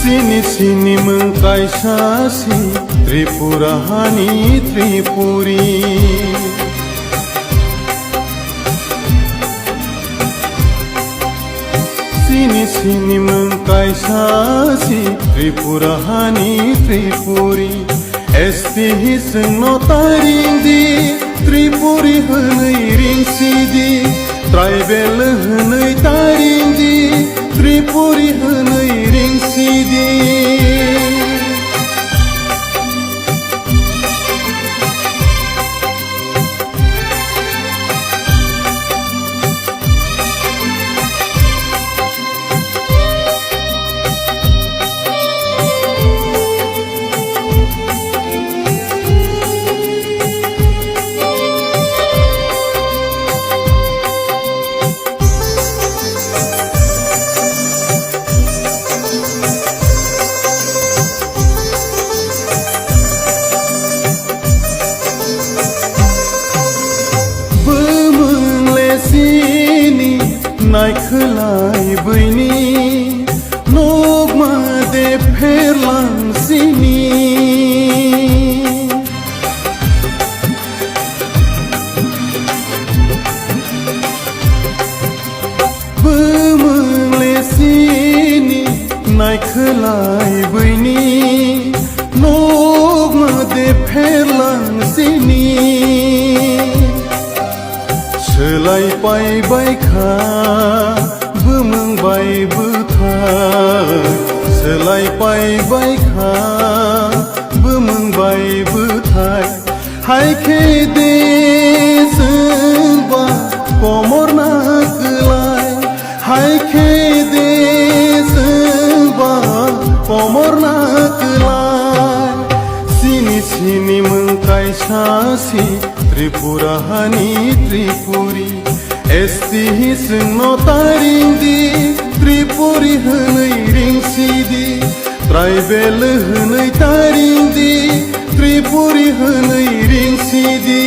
Sini sini mengkaisasi Tripurahani Tripuri. Sini sini mengkaisasi Tripurahani Tripuri. Esti hiseng notaring di Tripuri hânăi ring sidi. Traibel hânăi taring di Tripuri hânăi ring sidi. Nai khălai băini Nogma de perlan sini. Bămânle sini Nai khălai băini Nogma de perlan sini. Sălai pai bai kha bămâng bai băthai. Sălai pai bai kha bămâng bai băthai. Hai khe de sâmba pomor na câlai. Hai khe de sâmba pomor na câlai. Sini sini mâncaisasi Tripurahani Tripuri. Esti hiseng notaring di Tripuri hânăi ring sidi. Traibel hânăi taring di Tripuri hânăi ring sidi.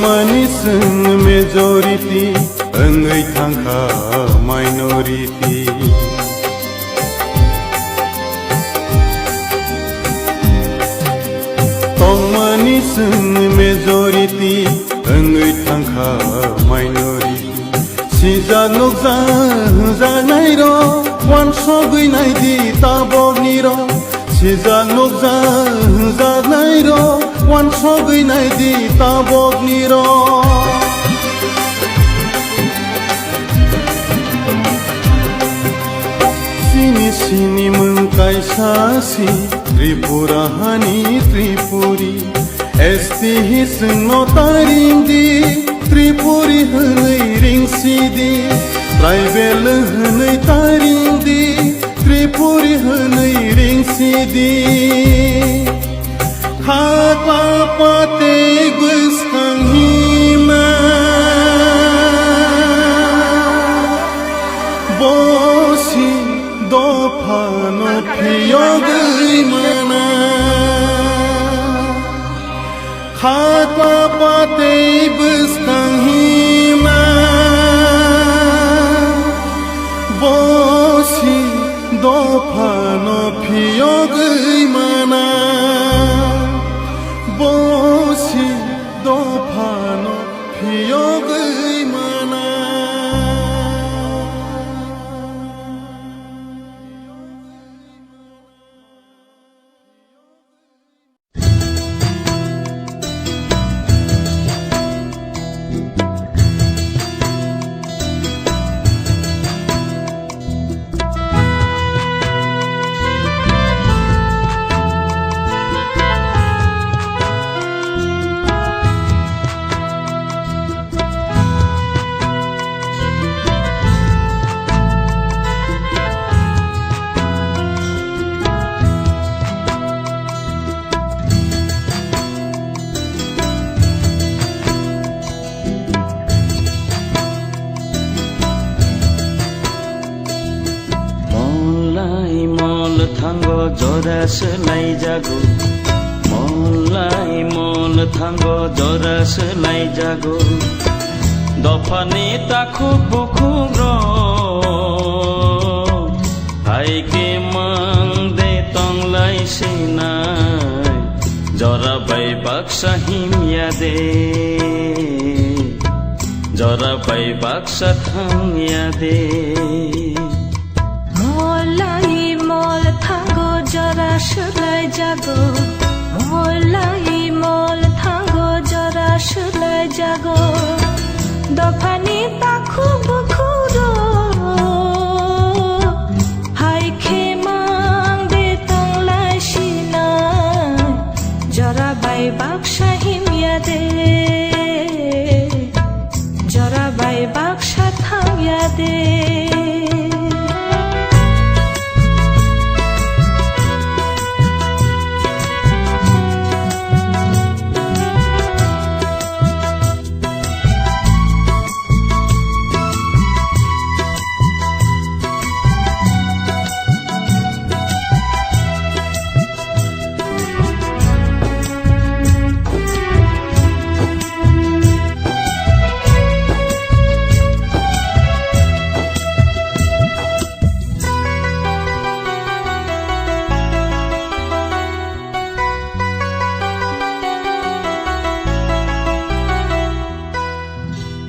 Maniseng majority Engei thangkha minority. Tong maniseng majority Engei thangkha minority. Sijak nokja hjanai ro wan sogui nai di tabogni ro. Sijak nokja hjanai ro wan sogui nai di tabogni ro. Sini sini mengkaisasi Tripurahani Tripuri. Esti hiseng notaring di Tripuri hânăi ring sidi. Traibel hânăi taring di Tripuri hânăi ring sidi. Hakla pate gustang hima Bosi dopano piyogui mana. Hakla pate gustang hima Bosi dopano piyogui mana. Bosi dopano piyogui mana. जरा सोलाय जागौ मलाई मल थांगौ जरा सोलाय जागौ दफानि ताखु बुखुग्र हायके मांदे तंलाय सिनाय जरा बाय बाक्सा हिमिया दे जरा बाय बाक्सा थांया दे मलाई मल थांगौ जरा सोलाय जागौ मलाई मल थांगौ जरा सोलाय जागौ दफानि ताखु बुखुरो हायखे मांदे तंलाय सिनाय जरा बाय बाक्सा हिमिया दे जरा बाय बाक्सा थांया दे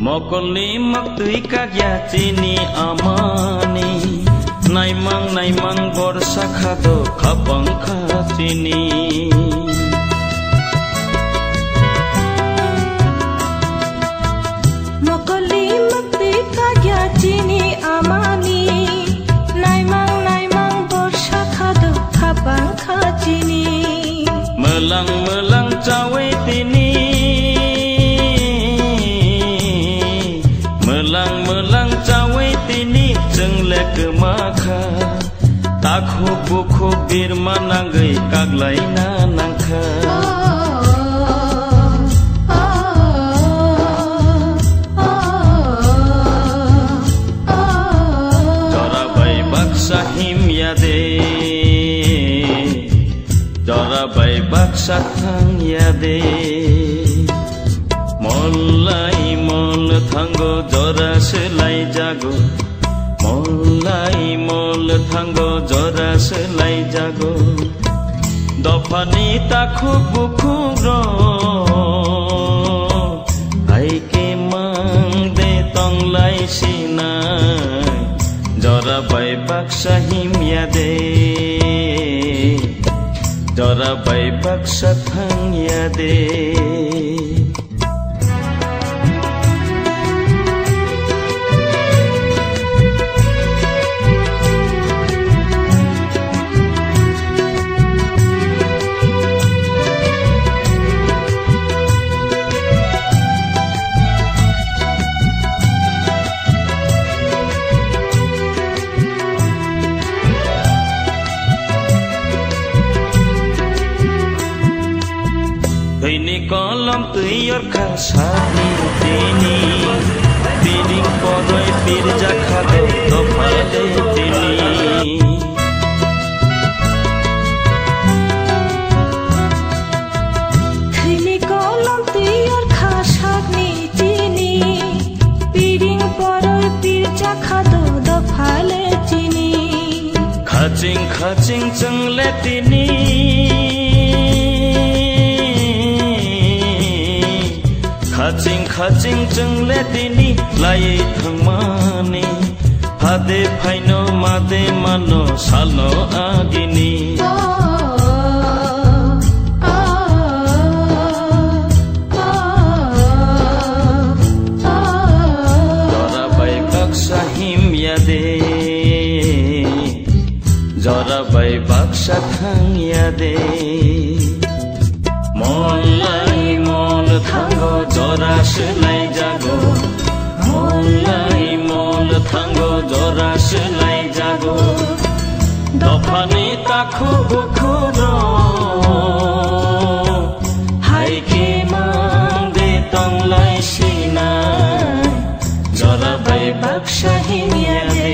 मकलनि मक्तुइ काग्या चिनी आमानि नाइमां बर्षा खादो खापांखा चिनी मकलनि मक्तुइ काग्या चिनी आमानि नाइमां बर्षा खादो खापांखा चिनी मोलां चावै तिनी मोलां चावै तिनी जोंलेक माखा ताखु बुखु बिरमा नांगै काग्लायना नांखा जरा बाय बाक्सा हिमिया दे जरा बाय बाक्सा थांया दे मलाई मल थांगौ जरा सोलाय जागौ मलाई मल थांगौ जरा सोलाय जागौ दफानि ताखु बुखुग्र हायके मांदे तंलाय सिनाय जरा बाय बाक्सा हिमिया दे जरा बाय बाक्सा थांया दे Ini kolam tuyur kasani tini Piring poroi pirja khado dopale tini Ini kolam tuyur kasani tini Piring poroi pirja khado dopale tini Khacing cengle tini खाचिं जोंले दिनी लायै थांमानि हादे फाइनो मादे मानो सालो आगिनि जरा बाय बाक्सा हिमिया दे जरा बाय बाक्सा थांया दे मलाई मल थांगौ जरा सोलाय जागौ मलाई मल थांगौ जरा सोलाय जागौ दफानि ताखु बुखुर हायके मांदे तंलाय सिनाय जरा बाय बाक्सा हिमिया दे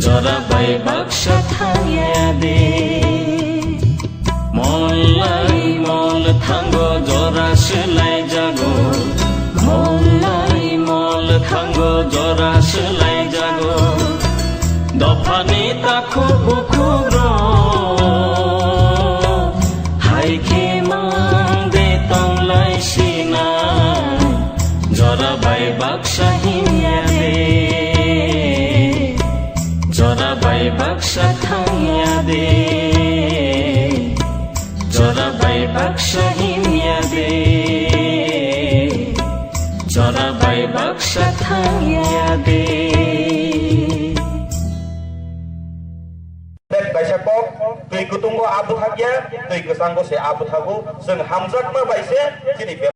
जरा बाय Baksa baksa thangya de Molai mol thango jora selai jago Molai mol thango jora selai jago Dofani takhu bukubro Hai ke mang de tonglai sinai Jora bai baksa himya de Jora bai baksa thangya de Jora bai baksa himya de Jora bai baksa thangya de Baisapok tui kutungo abu thagya tui kesanggo se abu thagu seng hamzak ma baise sini